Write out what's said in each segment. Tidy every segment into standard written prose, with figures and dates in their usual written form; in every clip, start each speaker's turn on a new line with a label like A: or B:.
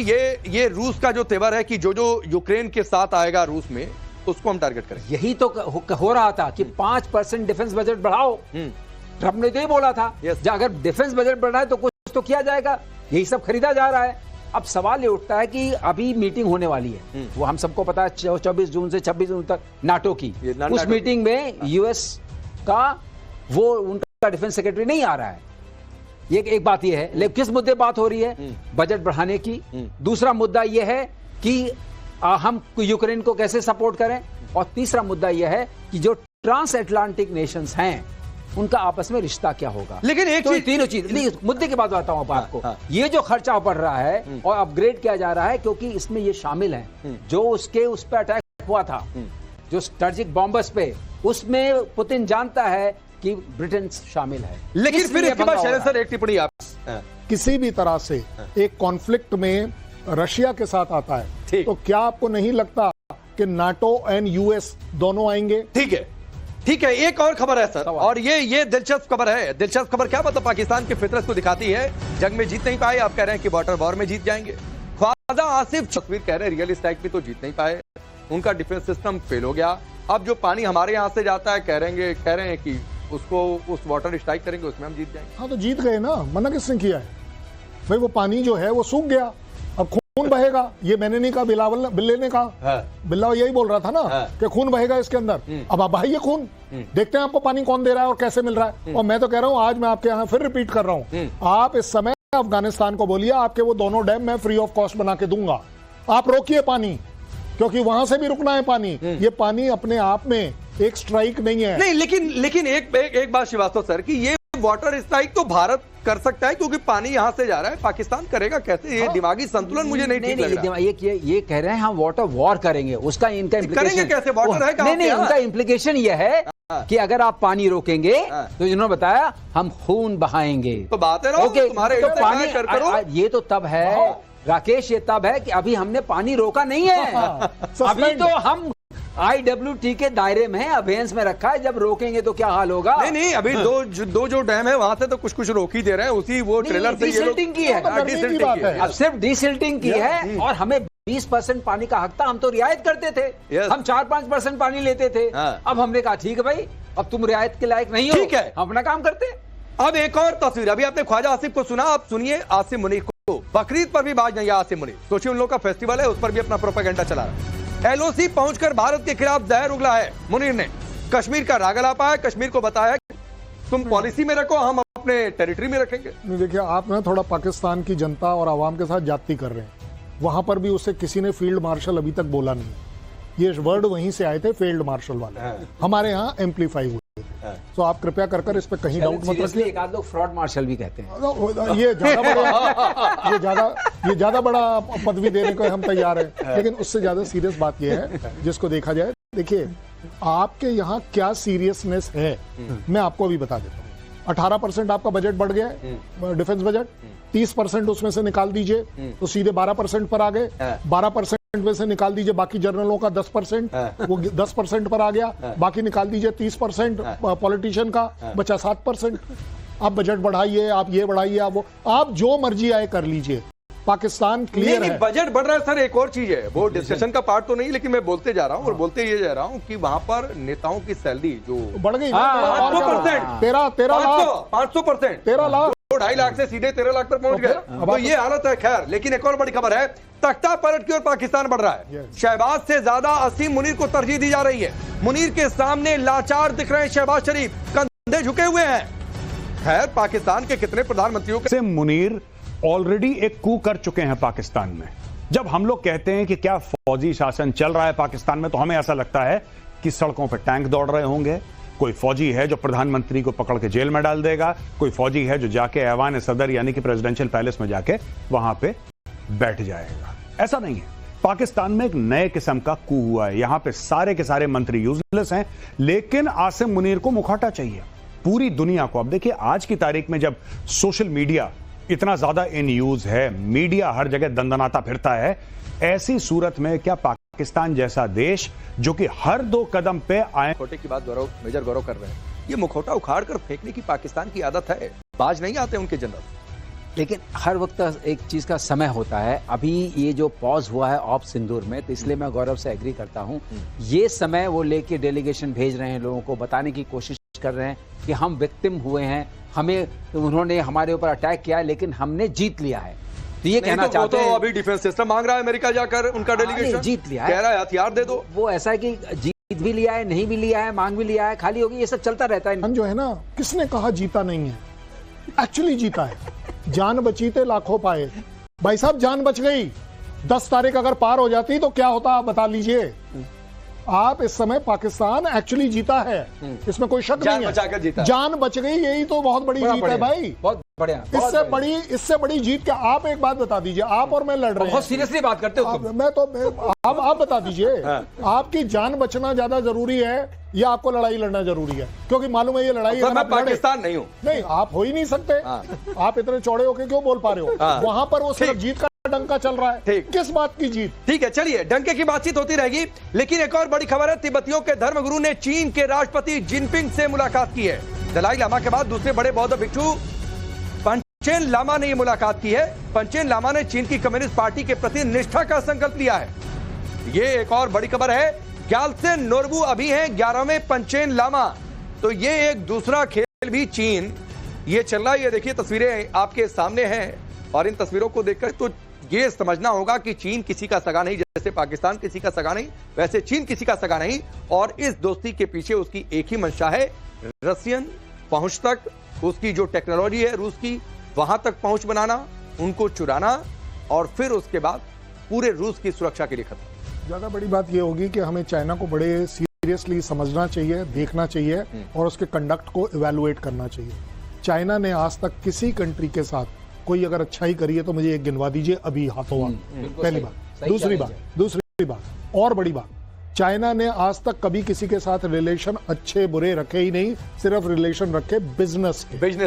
A: ये रूस का जो तेवर है कि जो जो यूक्रेन के साथ आएगा रूस में उसको हम टारगेट करें।
B: यही तो हो रहा था कि 5% डिफेंस बजट बढ़ाओ। ट्रंप ने तो ये बोला था अगर डिफेंस बजट बढ़ रहा है तो कुछ तो किया जाएगा, यही सब खरीदा जा रहा है। अब सवाल ये उठता है कि अभी मीटिंग होने वाली है, वो हम सबको पता है 24 जून से 26 जून तक नाटो की। उस मीटिंग में यूएस का वो उनका डिफेंस सेक्रेटरी नहीं आ रहा है। ये एक बात ये है, लेकिन किस मुद्दे बात हो रही है? बजट बढ़ाने की। दूसरा मुद्दा ये है कि हम यूक्रेन को कैसे सपोर्ट करें, और तीसरा मुद्दा यह है कि जो ट्रांस अटलांटिक नेशंस हैं उनका आपस में रिश्ता क्या होगा।
A: लेकिन एक
B: तो तीनों चीज मुद्दे की बात बताता हूं आपको। ये जो खर्चा बढ़ रहा है और अपग्रेड किया जा रहा है, क्योंकि इसमें ये शामिल है जो उस पर अटैक हुआ था, जो स्ट्रेटेजिक बॉम्बर्स पे, उसमें पुतिन जानता है कि ब्रिटेन शामिल है।
A: लेकिन फिर इसके बाद शैलेंद्र सर एक टिप्पणी आप,
C: किसी भी तरह से एक कॉन्फ्लिक्ट में रशिया के साथ आता है तो क्या आपको नहीं लगता कि नाटो एंड यूएस दोनों आएंगे?
A: ठीक है। एक और खबर है सर, और ये दिलचस्प खबर है। दिलचस्प खबर क्या, मतलब पाकिस्तान की फितरत को दिखाती है। जंग में जीत नहीं पाए, आप कह रहे हैं कि वाटर वॉर में जीत जाएंगे। ख्वाजा आसिफ तस्वीर कह रहे हैं रियल स्ट्राइक में तो जीत नहीं पाए, उनका डिफेंस सिस्टम फेल हो गया। अब जो पानी हमारे यहां से जाता है कह रहे हैं कि उसको उस वाटर स्ट्राइक करेंगे, उसमें हम जीत जाएंगे।
C: हाँ तो जीत गए ना, मना किसने किया है भाई? वो पानी जो है वो सूख गया, अब खून बहेगा। ये मैंने नहीं कहा, बिल्ले ने कहा। बिल्ला यही बोल रहा था ना कि खून बहेगा इसके अंदर। अब आप भाई ये खून देखते हैं आपको पानी कौन दे रहा है और कैसे मिल रहा है। और मैं तो कह रहा हूं, आज मैं आपके यहाँ फिर रिपीट कर रहा हूं, आप इस समय अफगानिस्तान को बोलिए आपके वो दोनों डैम मैं फ्री ऑफ कॉस्ट बना के दूंगा, आप रोकिए पानी, क्योंकि वहां से भी रुकना है पानी। ये पानी अपने आप में एक स्ट्राइक नहीं है।
A: नहीं, लेकिन एक बात श्रीवास्तव सर कि ये वाटर स्ट्राइक तो भारत कर सकता है क्योंकि पानी यहां से जा रहा है, पाकिस्तान करेगा कैसे? ये दिमागी संतुलन मुझे नहीं ठीक लग रहा।
B: ये कह रहे हैं हम वाटर वॉर करेंगे, उसका इनका इम्प्लीकेशन
A: करेंगे कैसे? वाटर है
B: नहीं, उनका इम्प्लीकेशन ये है कि अगर आप पानी रोकेंगे तो इन्होंने बताया हम खून बहाएंगे।
A: तो बात है ना, तुम्हारे
B: तो पानी ये तो तब है राकेश, ये तब है कि अभी हमने पानी रोका नहीं है। अभी तो हम IWT के दायरे में है, अभेंस में रखा है। जब रोकेंगे तो क्या हाल होगा?
A: नहीं, अभी दो जो डैम है वहां से तो कुछ रोक ही दे रहे हैं। उसी वो ट्रेलर से
B: डिसिल्टिंग की है, अब सिर्फ डिसिल्टिंग की है। और हमें 20% पानी का हक था, हम तो रियायत करते थे। हम 4-5% पानी लेते थे। अब हमने कहा ठीक है भाई, अब तुम रियायत के लायक नहीं हो,
A: ठीक है,
B: हम अपना काम करते।
A: अब एक और तस्वीर, अभी आपने ख्वाजा आसिफ को सुना, आप सुनिए आसिम मुनीर को। बकरीद पर भी बाज नहीं है आसिम मुनीर, सोचिए उन लोग का फेस्टिवल है, उस पर भी अपना प्रोपेगेंडा चला रहा है। LOC पहुंचकर भारत के खिलाफ जहर उगला है मुनीर ने। कश्मीर का राग लापा है, कश्मीर को बताया तुम पॉलिसी में रखो, हम अपने टेरिटरी में रखेंगे।
C: देखिए आप ना थोड़ा पाकिस्तान की जनता और आवाम के साथ जाती कर रहे हैं। वहां पर भी उससे किसी ने फील्ड मार्शल अभी तक बोला नहीं। ये वर्ड वहीं से आए थे, फील्ड मार्शल वाले, हमारे यहाँ एम्पलीफाई हुए। तो आप कृपया कर इस पे कहीं डाउट मत रखिए।
B: एक आध लोग फ्रॉड मार्शल भी कहते हैं।
C: ये ज्यादा बड़ा पदवी देने को हम तैयार हैं, लेकिन उससे ज्यादा सीरियस बात यह है जिसको देखा जाए। देखिए आपके यहाँ क्या सीरियसनेस है मैं आपको अभी बता देता हूँ। 18% आपका बजट बढ़ गया है, डिफेंस बजट 30% उसमें से निकाल दीजिए तो सीधे 12% पर आ गए। 12% में से निकाल दीजिए बाकी जर्नलों का 10%, वो 10% पर आ गया। बाकी निकाल दीजिए 30% पॉलिटिशियन का, बचा 7%। आप बजट बढ़ाइए, आप ये बढ़ाइए, आप जो मर्जी आए कर लीजिए, पाकिस्तान क्लियर है।
A: बजट बढ़ रहा है सर, एक और चीज है, वो डिस्कशन का पार्ट तो नहीं, लेकिन मैं बोलते जा रहा हूँ और बोलते ये जा रहा हूँ कि वहां पर नेताओं की सैलरी जो
C: बढ़ गई
A: 500%,
C: 13 लाख
A: 2.5 लाख से सीधे 13 लाख तक पहुंच गए। तो ये हालत है। खैर, लेकिन एक और बड़ी खबर है, तख्ता पलट की ओर पाकिस्तान बढ़ रहा है। शहबाज से ज्यादा आसिम मुनीर को तरजीह दी जा रही है। मुनीर के सामने लाचार दिख रहे हैं शहबाज शरीफ, कंधे झुके हुए हैं। खैर, पाकिस्तान के कितने प्रधानमंत्रियों से
D: मुनीर ऑलरेडी एक कू कर चुके हैं पाकिस्तान में। जब हम लोग कहते हैं कि क्या फौजी शासन चल रहा है पाकिस्तान में, तो हमें ऐसा लगता है कि सड़कों पर टैंक दौड़ रहे होंगे, कोई फौजी है जो प्रधानमंत्री को पकड़ के जेल में डाल देगा, कोई फौजी है जो जाके ऐवान सदर यानी कि प्रेसिडेंशियल पैलेस में जाके वहां पे बैठ जाएगा। ऐसा नहीं है। पाकिस्तान में एक नए किस्म का कू हुआ है। यहां पे सारे के सारे मंत्री यूजलेस हैं, लेकिन आसिम मुनीर को मुखौटा चाहिए पूरी दुनिया को। अब देखिए आज की तारीख में जब सोशल मीडिया इतना ज्यादा इन यूज है, मीडिया हर जगह दंदनाता फिरता है, ऐसी सूरत में क्या पाकिस्तान जैसा देश जो कि हर 2 कदम पे आए।
A: मुखौटे की बात मेजर गौरव कर रहे हैं, ये मुखौटा उखाड़ कर फेंकने की पाकिस्तान की आदत है। बाज नहीं आते उनके जनरल,
B: लेकिन हर वक्त एक चीज का समय होता है। अभी ये जो पॉज हुआ है ऑफ सिंदूर में, तो इसलिए मैं गौरव से एग्री करता हूँ। ये समय वो लेके डेलीगेशन भेज रहे हैं, लोगों को बताने की कोशिश कर रहे हैं कि हम विक्टिम हुए हैं, हमें उन्होंने हमारे ऊपर अटैक किया है, लेकिन हमने जीत लिया है। तो ये कहना चाहते हैं,
A: अभी डिफेंस सिस्टम मांग रहा है अमेरिका जाकर, उनका डेलीगेशन
B: जीत लिया है,
A: कह रहा है हथियार दे दो।
B: वो ऐसा है कि जीत भी लिया है, नहीं भी लिया है, मांग भी लिया है, खाली होगी, ये सब चलता रहता है।
C: जो है ना, किसने कहा जीता नहीं है? एक्चुअली जीता है। जान बची थे लाखों पाए। भाई साहब, जान बच गई। 10 तारीख अगर पार हो जाती तो क्या होता, आप बता लीजिए। आप इस समय पाकिस्तान एक्चुअली जीता है, इसमें कोई शक नहीं है। जान बच गई, यही तो बहुत बड़ी जीत है भाई।
B: बहुत बढ़िया।
C: इससे बड़ी जीत क्या? आप एक बात बता दीजिए, आप और मैं लड़ रहे हैं,
B: बहुत सीरियसली बात करते हो तुम।
C: आप बता दीजिए, आपकी जान बचना ज्यादा जरूरी है या आपको लड़ाई लड़ना जरूरी है? क्योंकि मालूम है ये लड़ाई,
A: मैं पाकिस्तान नहीं हूँ।
C: नहीं, आप हो ही नहीं सकते। आप इतने चौड़े होके क्यों बोल पा रहे हो? वहां पर वो सिर्फ जीत का डंका चल रहा है। किस बात की जीत?
A: ठीक है, चलिए, डंके की बातचीत होती रहेगी। लेकिन एक और बड़ी खबर है, तिब्बतियों के धर्मगुरु ने चीन के राष्ट्रपति जिनपिंग से मुलाकात की है। दलाई लामा के बाद दूसरे बड़े बौद्ध भिक्षु पंचेन लामा ने यह मुलाकात की है। पंचेन लामा ने चीन की कम्युनिस्ट पार्टी के प्रति निष्ठा का संकल्प लिया है। ये एक और बड़ी खबर है। ग्याल्त्सेन नोरबू अभी हैं 11वें पंचेन लामा। तो ये एक दूसरा खेल भी चीन ये चल रहा है। ये देखिए, तस्वीरें आपके सामने हैं और इन तस्वीरों को देखकर तो ये समझना होगा कि चीन किसी का सगा नहीं। जैसे पाकिस्तान किसी का सगा नहीं, वैसे चीन किसी का सगा नहीं। और इस दोस्ती के पीछे उसकी एक ही मंशा है, रशियन पहुंच तक, उसकी जो टेक्नोलॉजी है रूस की, वहां तक पहुंच बनाना, उनको चुराना और फिर उसके बाद पूरे रूस की सुरक्षा के लिए खतरा।
C: ज्यादा बड़ी बात यह होगी कि हमें चाइना को बड़े सीरियसली समझना चाहिए, देखना चाहिए और उसके कंडक्ट को इवैल्यूएट करना चाहिए। चाइना ने आज तक किसी कंट्री के साथ कोई अगर अच्छाई करी है तो मुझे एक गिनवा दीजिए अभी हाथों हाथ। पहली बात। दूसरी बात और बड़ी बात, चाइना ने आज तक कभी किसी के साथ रिलेशन अच्छे बुरे रखे ही नहीं, सिर्फ रिलेशन रखे बिजनेस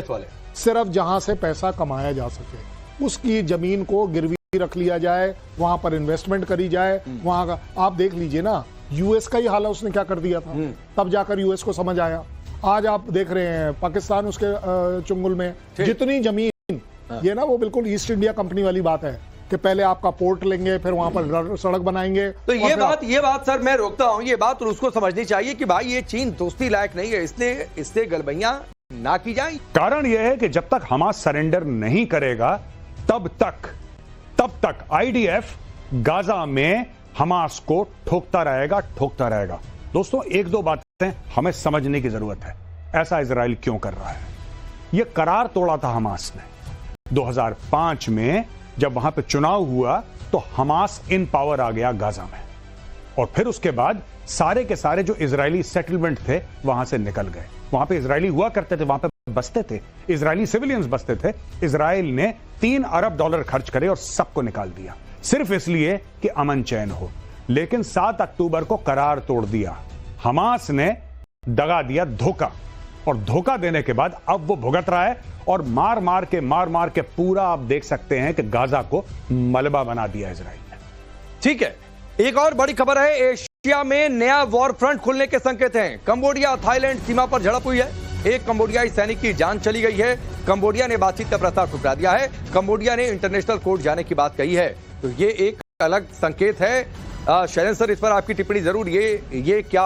A: वाले,
C: सिर्फ जहां से पैसा कमाया जा सके। उसकी जमीन को गिरवी रख लिया जाए, वहां पर इन्वेस्टमेंट करी जाए। वहां का आप देख लीजिए ना, यूएस का ही हाल है, उसने क्या कर दिया था, तब जाकर यूएस को समझ आया। आज आप देख रहे हैं पाकिस्तान उसके चुंगल में जितनी जमीन, ये ना वो बिल्कुल ईस्ट इंडिया कंपनी वाली बात है कि पहले आपका पोर्ट लेंगे, फिर वहां पर सड़क बनाएंगे।
A: तो ये बात सर मैं रोकता हूं, ये बात रूस को समझनी चाहिए कि भाई ये चीन दोस्ती लायक नहीं है, इसलिए इससे गलबैयां ना की जाए।
D: कारण यह है कि जब तक हमास सरेंडर नहीं करेगा तब तक आईडीएफ गाजा में हमास को ठोकता रहेगा। दोस्तों, एक दो बातें हमें समझने की जरूरत है। ऐसा इजराइल क्यों कर रहा है? यह करार तोड़ा था हमास ने 2005 में, जब वहां पे चुनाव हुआ तो हमास इन पावर आ गया गाजा में, और फिर उसके बाद सारे के सारे जो इजरायली सेटलमेंट थे वहां से निकल गए। वहां पे इजरायली हुआ करते थे, वहां पे बसते थे, इजरायली सिविलियंस बसते थे। इजराइल ने $3 अरब खर्च करे और सबको निकाल दिया, सिर्फ इसलिए कि अमन चैन हो। लेकिन 7 अक्टूबर को करार तोड़ दिया, हमास ने दगा दिया, धोखा, और धोखा देने के बाद अब वो भुगत रहा है और मार मार के पूरा आप देख सकते हैं कि गाजा को मलबा बना दिया इजराइल ने।
A: ठीक है, एक और बड़ी खबर है, एशिया में नया वॉर फ्रंट खुलने के संकेत हैं। कंबोडिया थाईलैंड सीमा पर झड़प हुई है, एक कंबोडियाई सैनिक की जान चली गई है। कंबोडिया ने बातचीत का प्रस्ताव ठुकरा दिया है, कंबोडिया ने इंटरनेशनल कोर्ट जाने की बात कही है। तो ये एक अलग संकेत है। शैलेंद्र सर, इस पर आपकी टिप्पणी जरूर। ये क्या